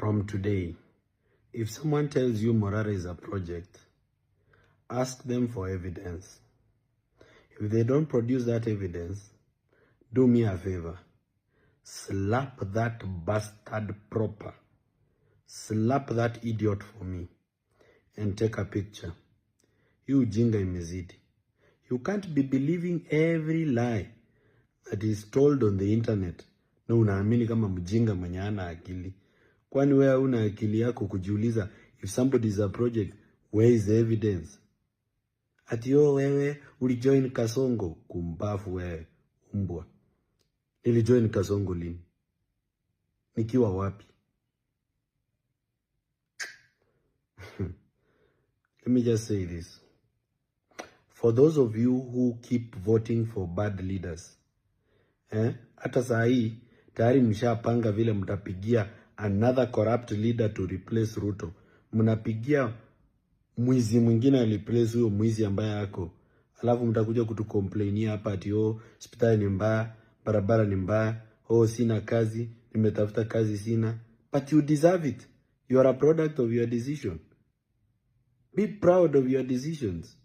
From today, if someone tells you Morara is a project, ask them for evidence. If they don't produce that evidence, do me a favor. Slap that bastard proper. Slap that idiot for me and take a picture. You ujinga imezidi. You can't be believing every lie that is told on the internet. Na unaamini kama mjinga mwenye hana akili. Kwani wewe una akili yako kujiuliza, if somebody is a project, where is the evidence? Ati wewe ulijoin Kasongo, kumbafu wewe, umbwa. Nilijoin Kasongo lini? Nikiwa wapi? Let me just say this. For those of you who keep voting for bad leaders, hata saa hii tayari mshapanga vile mtapigia another corrupt leader to replace Ruto. Mnapigia mwizi mwingine replace huyo mwizi ambaye yako. Alafu mtakuja kutucomplainia hapa ati hospitali ni mbaya, barabara ni mbaya, sina kazi, nimetafuta kazi sina. But you deserve it. You are a product of your decision. Be proud of your decisions.